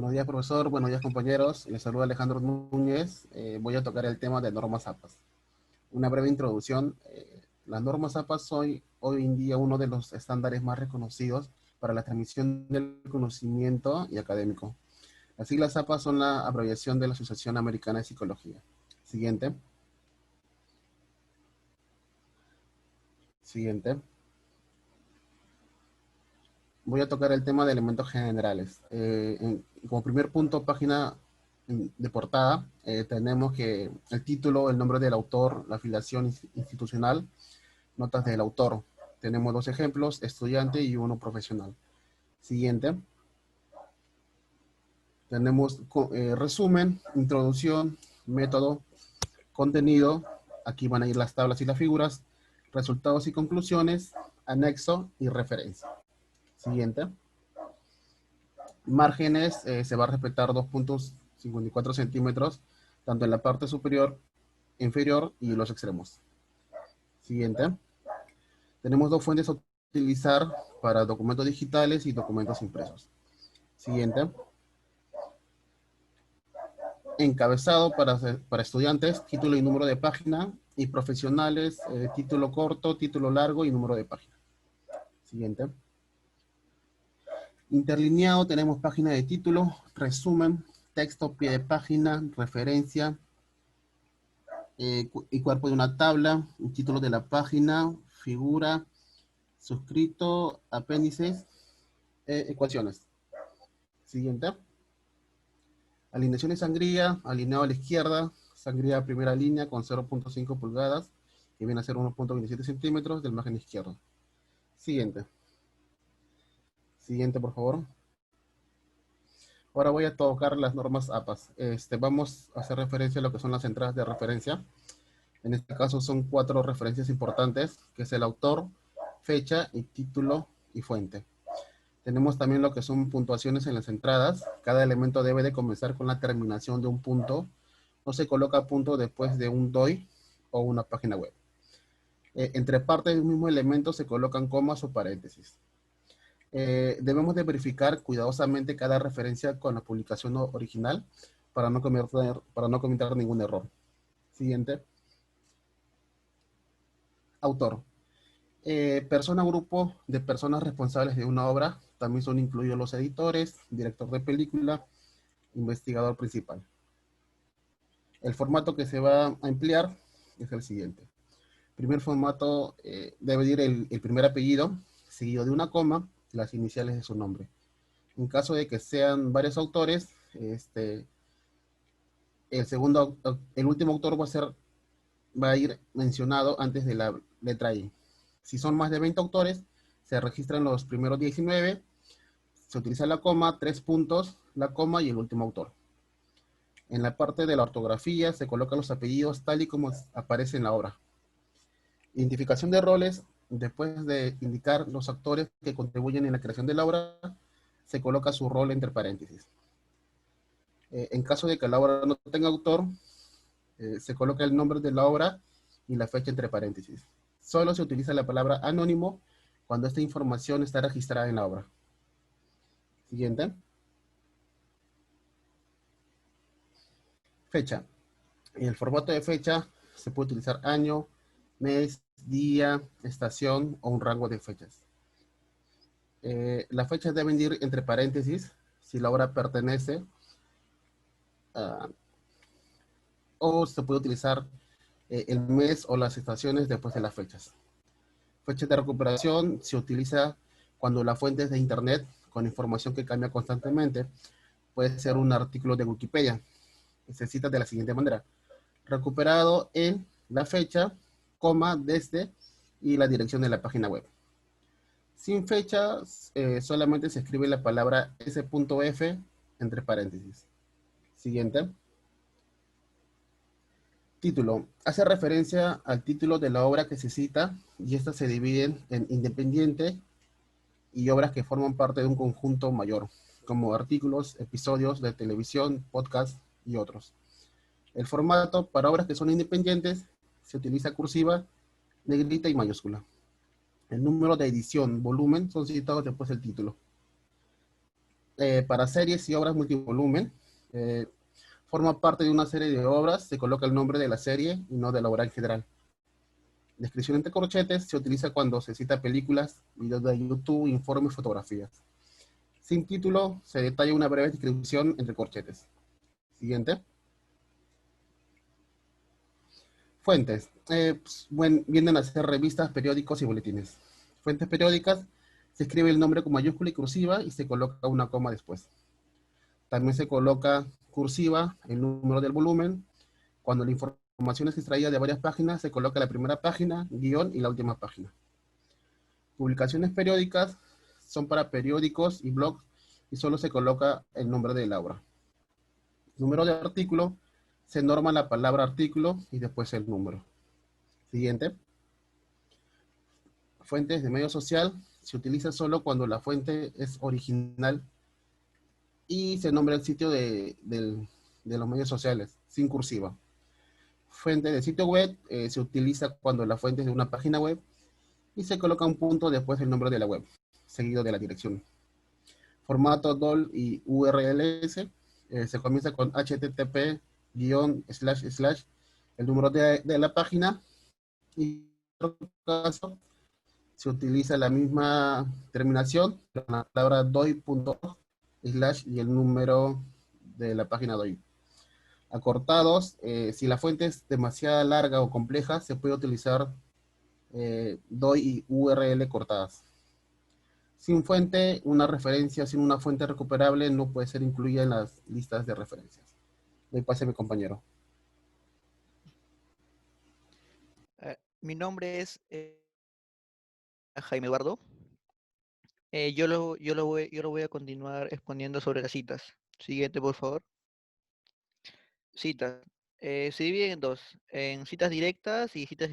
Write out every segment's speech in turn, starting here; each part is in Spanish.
Buenos días, profesor. Buenos días, compañeros. Les saluda Alejandro Núñez. Voy a tocar el tema de normas APAS. Una breve introducción. Las normas APAS son hoy en día uno de los estándares más reconocidos para la transmisión del conocimiento y académico. Las siglas APAS son la abreviación de la Asociación Americana de Psicología. Siguiente. Siguiente. Voy a tocar el tema de elementos generales. Como primer punto, página de portada, tenemos que el título, el nombre del autor, la afiliación institucional, notas del autor. Tenemos dos ejemplos, estudiante y uno profesional. Siguiente. Tenemos resumen, introducción, método, contenido. Aquí van a ir las tablas y las figuras, resultados y conclusiones, anexo y referencia. Siguiente. Márgenes, se va a respetar 2.54 centímetros, tanto en la parte superior, inferior y los extremos. Siguiente. Tenemos dos fuentes a utilizar para documentos digitales y documentos impresos. Siguiente. Encabezado para estudiantes, título y número de página, y profesionales, título corto, título largo y número de página. Siguiente. Interlineado tenemos página de título, resumen, texto, pie de página, referencia, y cuerpo de una tabla, el título de la página, figura, suscrito, apéndices, ecuaciones. Siguiente. Alineación de sangría, alineado a la izquierda, sangría primera línea con 0.5 pulgadas, que viene a ser 1.27 centímetros del margen izquierdo. Siguiente. Siguiente, por favor. Ahora voy a tocar las normas APAS. Vamos a hacer referencia a lo que son las entradas de referencia. En este caso son 4 referencias importantes, que es el autor, fecha y título y fuente. Tenemos también lo que son puntuaciones en las entradas. Cada elemento debe de comenzar con la terminación de un punto. No se coloca punto después de un DOI o una página web. Entre partes del mismo elemento se colocan comas o paréntesis. Debemos de verificar cuidadosamente cada referencia con la publicación original para no cometer ningún error. Siguiente. Autor. Persona o grupo de personas responsables de una obra. También son incluidos los editores, director de película, investigador principal. El formato que se va a emplear es el siguiente. Primer formato, debe ir el primer apellido, seguido de una coma, las iniciales de su nombre. En caso de que sean varios autores, el último autor va a ir mencionado antes de la letra I. Si son más de 20 autores, se registran los primeros 19, se utiliza la coma, 3 puntos, la coma y el último autor. En la parte de la ortografía se colocan los apellidos tal y como aparece en la obra. Identificación de roles, después de indicar los actores que contribuyen en la creación de la obra, se coloca su rol entre paréntesis. En caso de que la obra no tenga autor, se coloca el nombre de la obra y la fecha entre paréntesis. Solo se utiliza la palabra anónimo cuando esta información está registrada en la obra. Siguiente. Fecha. En el formato de fecha se puede utilizar año, mes, día, estación o un rango de fechas. Las fechas deben ir entre paréntesis si la obra pertenece o se puede utilizar el mes o las estaciones después de las fechas. Fecha de recuperación se utiliza cuando la fuente es de internet con información que cambia constantemente. Puede ser un artículo de Wikipedia. Se cita de la siguiente manera: recuperado en la fecha, coma, desde, y la dirección de la página web. Sin fecha, solamente se escribe la palabra s.f entre paréntesis. Siguiente. Título. Hace referencia al título de la obra que se cita, y estas se dividen en independiente y obras que forman parte de un conjunto mayor, como artículos, episodios de televisión, podcast y otros. El formato para obras que son independientes se utiliza cursiva, negrita y mayúscula. El número de edición, volumen, son citados después del título. para series y obras multivolumen. Eh, Forma parte de una serie de obras, se coloca el nombre de la serie y no de la obra en general. Descripción entre corchetes se utiliza cuando se cita películas, videos de YouTube, informes, fotografías. Sin título, se detalla una breve descripción entre corchetes. Siguiente. Fuentes. Vienen a ser revistas, periódicos y boletines. Fuentes periódicas, se escribe el nombre con mayúscula y cursiva y se coloca una coma después. También se coloca cursiva el número del volumen. Cuando la información es extraída de varias páginas, se coloca la primera página, guión y la última página. Publicaciones periódicas son para periódicos y blogs y solo se coloca el nombre de la obra. Número de artículo, se norma la palabra artículo y después el número. Siguiente. Fuentes de medio social, se utiliza solo cuando la fuente es original y se nombra el sitio de los medios sociales, sin cursiva. Fuente de sitio web, se utiliza cuando la fuente es de una página web y se coloca un punto después del nombre de la web, seguido de la dirección. Formato DOL y URLs, se comienza con http el número de la página, y en otro caso se utiliza la misma terminación, la palabra doi.org y el número de la página doi. Acortados, si la fuente es demasiado larga o compleja, se puede utilizar doi y URL cortadas. Sin fuente, una referencia sin una fuente recuperable no puede ser incluida en las listas de referencias. Doy pase a mi compañero. Mi nombre es Jaime Bardo. Yo lo voy a continuar exponiendo sobre las citas. Siguiente, por favor. Citas. Se dividen en dos, en citas directas y citas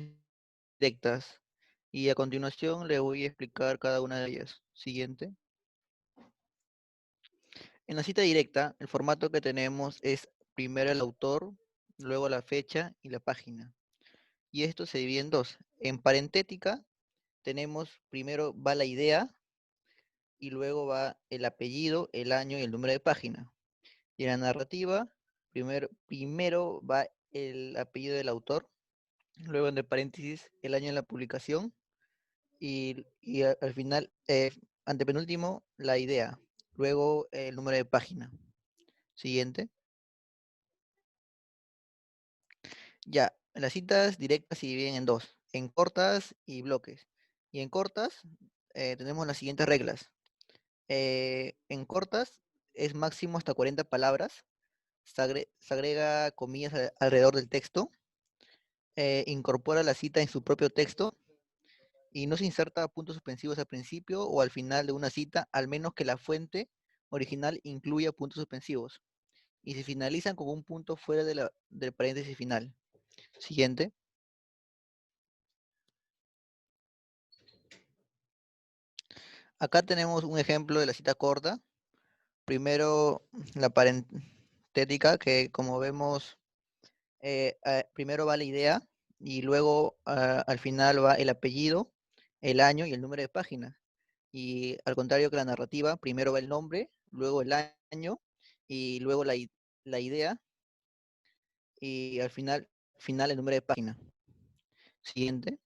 directas. Y a continuación le voy a explicar cada una de ellas. Siguiente. En la cita directa, el formato que tenemos es primero el autor, luego la fecha y la página. Y esto se divide en dos. En parentética tenemos primero va la idea y luego va el apellido, el año y el número de página. Y en la narrativa, primero va el apellido del autor, luego entre paréntesis el año de la publicación y al final, antepenúltimo, la idea, luego el número de página. Siguiente. Ya, las citas directas se dividen en dos, en cortas y bloques. Y en cortas tenemos las siguientes reglas. En cortas es máximo hasta 40 palabras. Se agrega comillas alrededor del texto. Incorpora la cita en su propio texto. Y no se inserta puntos suspensivos al principio o al final de una cita, al menos que la fuente original incluya puntos suspensivos. Y se finalizan con un punto fuera del paréntesis final. Siguiente. Acá tenemos un ejemplo de la cita corta. Primero la parentética, que como vemos, primero va la idea y luego al final va el apellido, el año y el número de página. Y al contrario que la narrativa, primero va el nombre, luego el año y luego la idea y al final el número de página. Siguiente.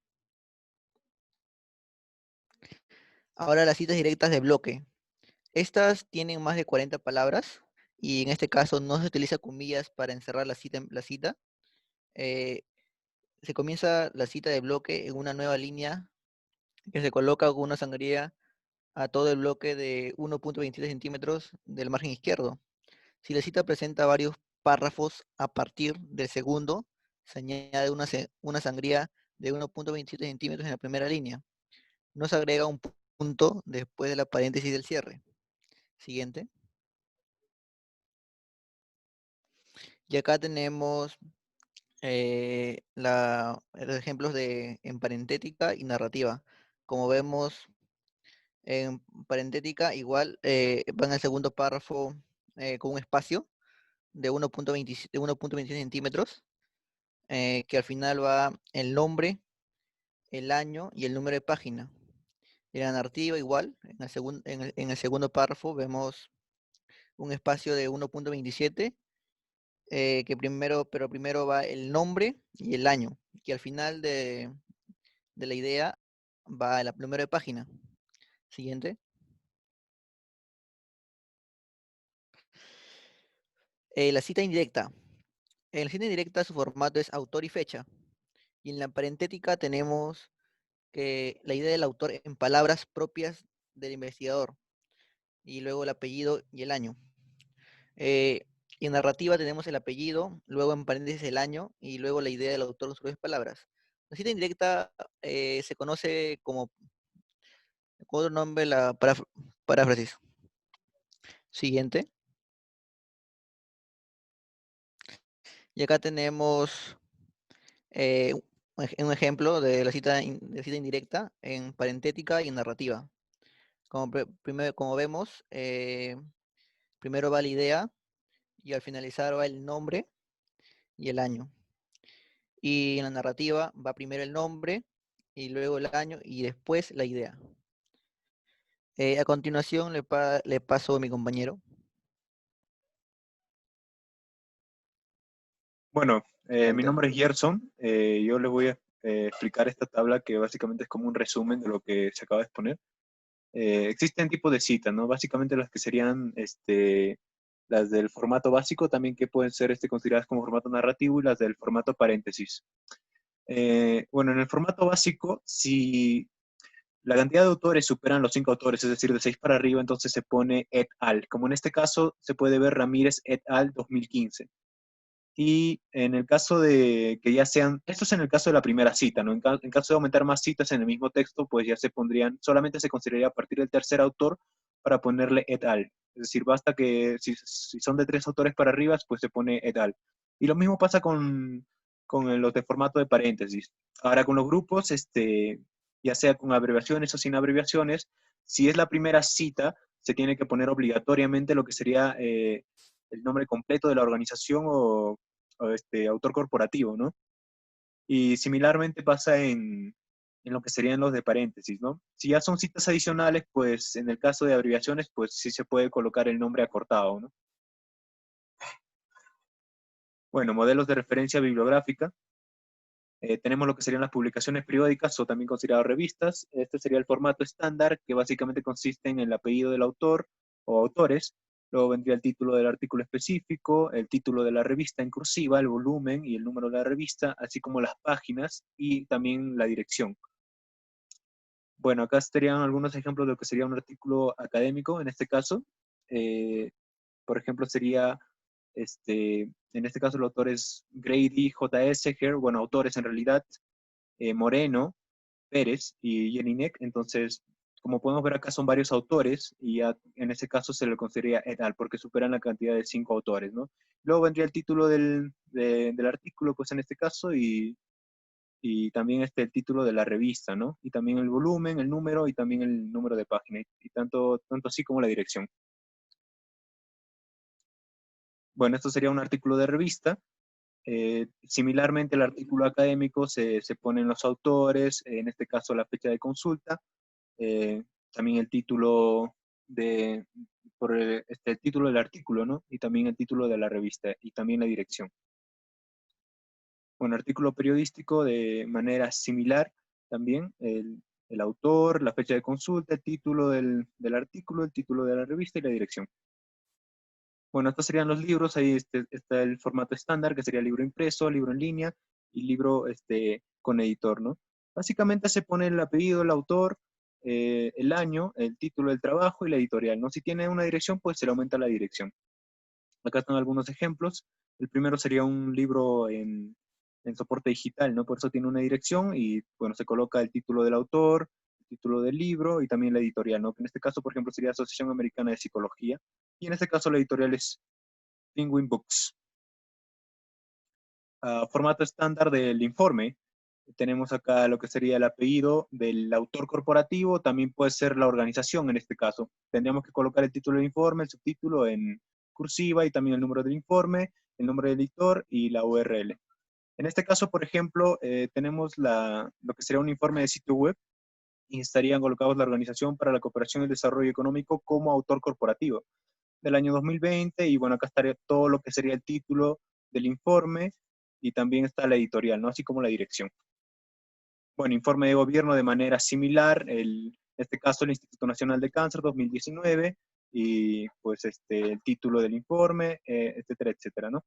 Ahora las citas directas de bloque. Estas tienen más de 40 palabras y en este caso no se utiliza comillas para encerrar la cita. Eh, Se comienza la cita de bloque en una nueva línea que se coloca con una sangría a todo el bloque de 1.27 centímetros del margen izquierdo. Si la cita presenta varios párrafos a partir del segundo, se añade una sangría de 1.27 centímetros en la primera línea. No se agrega un punto después de la paréntesis del cierre. Siguiente. Y acá tenemos los ejemplos en parentética y narrativa. Como vemos, en parentética igual va en el segundo párrafo con un espacio de 1.27 centímetros, que al final va el nombre, el año y el número de página. En la narrativa igual, en el segundo párrafo vemos un espacio de 1.27, pero primero va el nombre y el año, que al final de la idea va el número de página. Siguiente. La cita indirecta. En la cita indirecta su formato es autor y fecha. Y en la parentética tenemos que la idea del autor en palabras propias del investigador. Y luego el apellido y el año. Eh, y en narrativa tenemos el apellido, luego en paréntesis el año y luego la idea del autor con sus propias palabras. La cita indirecta se conoce como, con otro nombre, la paráfrasis. Siguiente. Y acá tenemos un ejemplo de la de cita indirecta en parentética y en narrativa. Primero, como vemos, primero va la idea y al finalizar va el nombre y el año. Y en la narrativa va primero el nombre y luego el año y después la idea. A continuación le paso a mi compañero. Bueno, mi Adelante. nombre es Gerson. Yo les voy a explicar esta tabla que básicamente es como un resumen de lo que se acaba de exponer. Existen tipos de citas, ¿no? Básicamente las que serían las del formato básico, también que pueden ser consideradas como formato narrativo, y las del formato paréntesis. Bueno, en el formato básico, si la cantidad de autores superan los 5 autores, es decir, de 6 para arriba, entonces se pone et al. Como en este caso se puede ver Ramírez et al 2015. Y en el caso de que ya sean, esto es en el caso de la primera cita, ¿no? En caso de aumentar más citas en el mismo texto, pues ya se pondrían, solamente se consideraría a partir del tercer autor para ponerle et al. Es decir, basta que si son de 3 autores para arriba, pues se pone et al. Y lo mismo pasa con los de formato de paréntesis. Ahora con los grupos, ya sea con abreviaciones o sin abreviaciones, si es la primera cita, se tiene que poner obligatoriamente lo que sería el nombre completo de la organización o autor corporativo, ¿no? Y similarmente pasa en lo que serían los de paréntesis, ¿no? Si ya son citas adicionales, pues en el caso de abreviaciones, pues sí se puede colocar el nombre acortado, ¿no? Bueno, modelos de referencia bibliográfica. Tenemos lo que serían las publicaciones periódicas o también consideradas revistas. Este sería el formato estándar, que básicamente consiste en el apellido del autor o autores. Luego vendría el título del artículo específico, el título de la revista en cursiva, el volumen y el número de la revista, así como las páginas y también la dirección. Bueno, acá estarían algunos ejemplos de lo que sería un artículo académico en este caso. Eh, por ejemplo, sería, en este caso el autor es Grady J. Esseger, bueno, autores en realidad, Moreno, Pérez y Jelinek. Entonces, como podemos ver acá, son varios autores y ya en ese caso se le consideraría et al porque superan la cantidad de 5 autores, ¿no? Luego vendría el título del artículo, pues en este caso, y también el título de la revista, ¿no? Y también el volumen, el número y también el número de página, y tanto así como la dirección. Bueno, esto sería un artículo de revista. Similarmente, el artículo académico se ponen los autores, en este caso la fecha de consulta, también el título el título del artículo, ¿no? Y también el título de la revista y también la dirección. Un artículo periodístico de manera similar también, el autor, la fecha de consulta, el título del artículo, el título de la revista y la dirección. Bueno, estos serían los libros. Ahí está el formato estándar, que sería libro impreso, libro en línea y libro con editor, ¿no? Básicamente se pone el apellido, el autor, el año, el título del trabajo y la editorial, ¿no? Si tiene una dirección, pues se le aumenta la dirección. Acá están algunos ejemplos. El primero sería un libro en soporte digital, ¿no? Por eso tiene una dirección y, bueno, se coloca el título del autor, el título del libro y también la editorial, ¿no? Que en este caso, por ejemplo, sería Asociación Americana de Psicología. Y en este caso la editorial es Penguin Books. Formato estándar del informe. Tenemos acá lo que sería el apellido del autor corporativo, también puede ser la organización en este caso. Tendríamos que colocar el título del informe, el subtítulo en cursiva y también el número del informe, el nombre del editor y la URL. En este caso, por ejemplo, tenemos lo que sería un informe de sitio web y estarían colocados la Organización para la Cooperación y el Desarrollo Económico como autor corporativo. del año 2020, y bueno, acá estaría todo lo que sería el título del informe, y también está la editorial, ¿no? Así como la dirección. Bueno, informe de gobierno de manera similar, en este caso el Instituto Nacional de Cáncer 2019, y pues el título del informe, etcétera, etcétera, ¿no?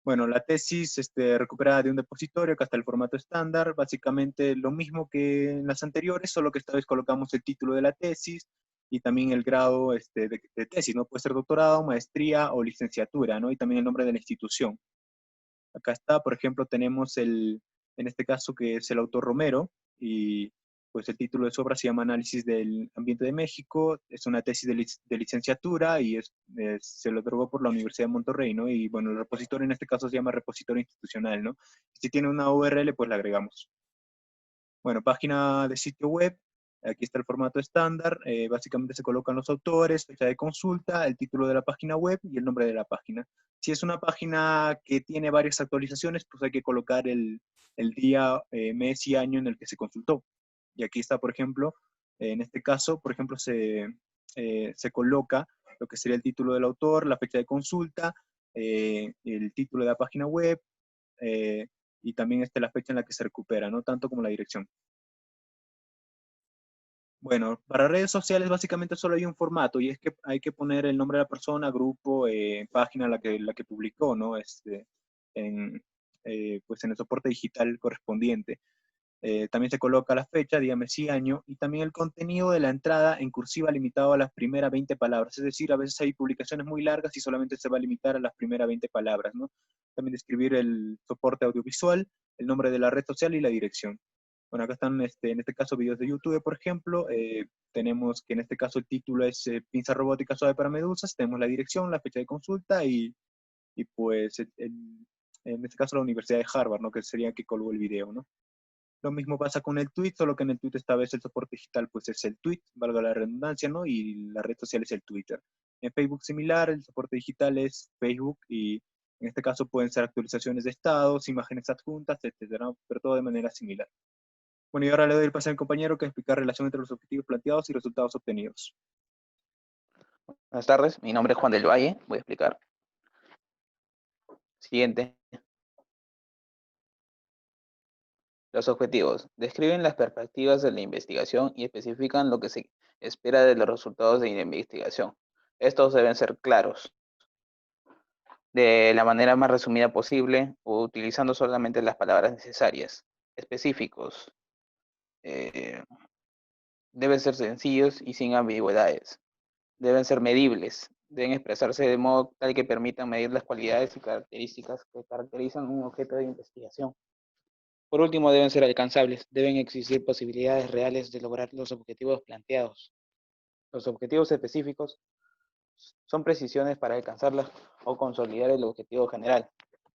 Bueno, la tesis recuperada de un depositorio, acá está el formato estándar, básicamente lo mismo que en las anteriores, solo que esta vez colocamos el título de la tesis y también el grado de tesis, ¿no? Puede ser doctorado, maestría o licenciatura, ¿no? Y también el nombre de la institución. Acá está, por ejemplo, tenemos en este caso que es el autor Romero, y pues el título de su obra se llama Análisis del Ambiente de México, es una tesis de licenciatura y se lo otorgó por la Universidad de Monterrey, ¿no? Y bueno, el repositorio en este caso se llama repositorio institucional, ¿no? Si tiene una URL, pues la agregamos. Bueno, página de sitio web, aquí está el formato estándar, básicamente se colocan los autores, fecha de consulta, el título de la página web y el nombre de la página. Si es una página que tiene varias actualizaciones, pues hay que colocar el día, mes y año en el que se consultó. Y aquí está, por ejemplo, en este caso, por ejemplo, se coloca lo que sería el título del autor, la fecha de consulta, el título de la página web, y también la fecha en la que se recupera, ¿no? Tanto como la dirección. Bueno, para redes sociales básicamente solo hay un formato, y es que hay que poner el nombre de la persona, grupo, página la que publicó, ¿no? En, pues en el soporte digital correspondiente. También se coloca la fecha, día, mes y año, y también el contenido de la entrada en cursiva limitado a las primeras 20 palabras. Es decir, a veces hay publicaciones muy largas y solamente se va a limitar a las primeras 20 palabras, ¿no? También describir el soporte audiovisual, el nombre de la red social y la dirección. Bueno, acá están, en este caso, videos de YouTube, por ejemplo. Tenemos que en este caso el título es Pinza robótica suave para medusas. Tenemos la dirección, la fecha de consulta y pues en este caso la Universidad de Harvard, ¿no? Que sería que colgó el video, ¿no? Lo mismo pasa con el tweet, solo que en el tweet esta vez el soporte digital pues es el tweet, valga la redundancia, ¿no? Y la red social es el Twitter. En Facebook similar, el soporte digital es Facebook, y en este caso pueden ser actualizaciones de estados, imágenes adjuntas, etcétera, ¿no? Pero todo de manera similar. Bueno, y ahora le doy el pase al compañero que explica la relación entre los objetivos planteados y resultados obtenidos. Buenas tardes, mi nombre es Juan del Valle, voy a explicar. Siguiente. Los objetivos. Describen las perspectivas de la investigación y especifican lo que se espera de los resultados de la investigación. Estos deben ser claros, de la manera más resumida posible, o utilizando solamente las palabras necesarias. Específicos. Deben ser sencillos y sin ambigüedades. Deben ser medibles. Deben expresarse de modo tal que permitan medir las cualidades y características que caracterizan un objeto de investigación. Por último, deben ser alcanzables. Deben existir posibilidades reales de lograr los objetivos planteados. Los objetivos específicos son precisiones para alcanzarlas o consolidar el objetivo general.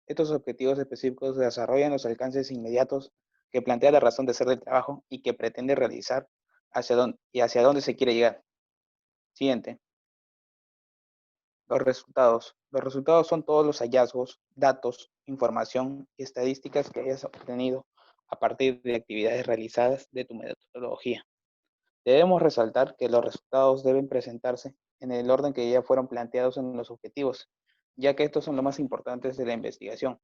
Estos objetivos específicos desarrollan los alcances inmediatos que plantea la razón de ser del trabajo y que pretende realizar hacia dónde se quiere llegar. Siguiente. Los resultados. Los resultados son todos los hallazgos, datos, información y estadísticas que hayas obtenido a partir de actividades realizadas de tu metodología. Debemos resaltar que los resultados deben presentarse en el orden que ya fueron planteados en los objetivos, ya que estos son los más importantes de la investigación.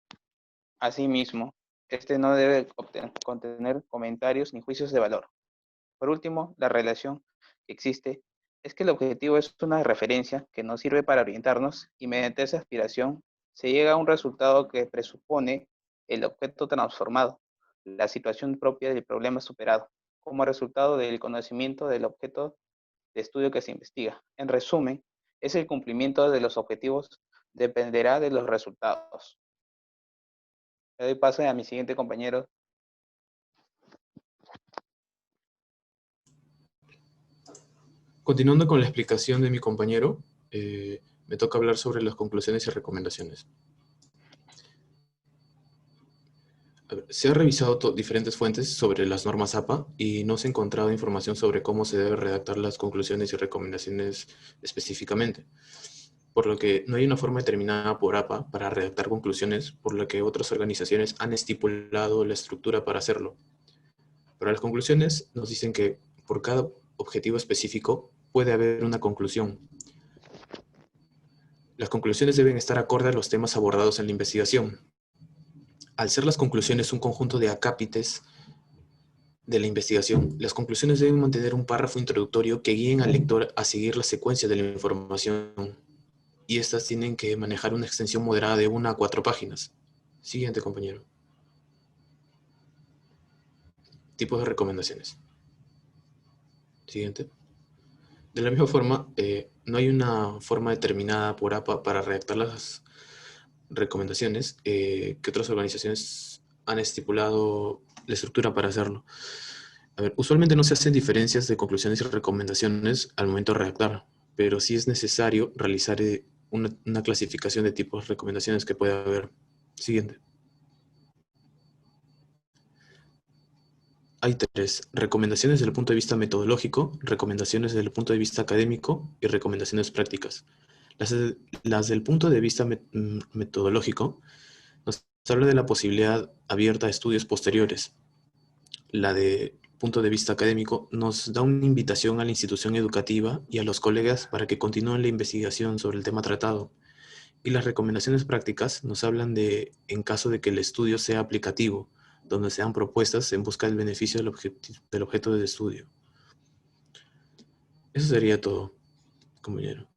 Asimismo, este no debe contener comentarios ni juicios de valor. Por último, la relación que existe es que el objetivo es una referencia que nos sirve para orientarnos, y mediante esa aspiración se llega a un resultado que presupone el objeto transformado, la situación propia del problema superado, como resultado del conocimiento del objeto de estudio que se investiga. En resumen, es el cumplimiento de los objetivos dependerá de los resultados. Le doy paso a mi siguiente compañero. Continuando con la explicación de mi compañero, me toca hablar sobre las conclusiones y recomendaciones. A ver, se ha revisado diferentes fuentes sobre las normas APA y no se ha encontrado información sobre cómo se debe redactar las conclusiones y recomendaciones específicamente, por lo que no hay una forma determinada por APA para redactar conclusiones, por lo que otras organizaciones han estipulado la estructura para hacerlo. Para las conclusiones nos dicen que por cada objetivo específico puede haber una conclusión. Las conclusiones deben estar acorde a los temas abordados en la investigación. Al ser las conclusiones un conjunto de acápites de la investigación, las conclusiones deben mantener un párrafo introductorio que guíen al lector a seguir la secuencia de la información, y estas tienen que manejar una extensión moderada de 1 a 4 páginas. Siguiente, compañero. Tipos de recomendaciones. Siguiente. De la misma forma, no hay una forma determinada por APA para redactar las recomendaciones que otras organizaciones han estipulado la estructura para hacerlo. A ver, usualmente no se hacen diferencias de conclusiones y recomendaciones al momento de redactar, pero sí es necesario realizar una clasificación de tipos de recomendaciones que puede haber. Siguiente. Hay 3. Recomendaciones desde el punto de vista metodológico, recomendaciones desde el punto de vista académico y recomendaciones prácticas. Las del punto de vista metodológico nos habla de la posibilidad abierta a estudios posteriores. La de punto de vista académico nos da una invitación a la institución educativa y a los colegas para que continúen la investigación sobre el tema tratado. Y las recomendaciones prácticas nos hablan de, en caso de que el estudio sea aplicativo, donde sean propuestas en busca del beneficio del objeto de estudio. Eso sería todo, compañero.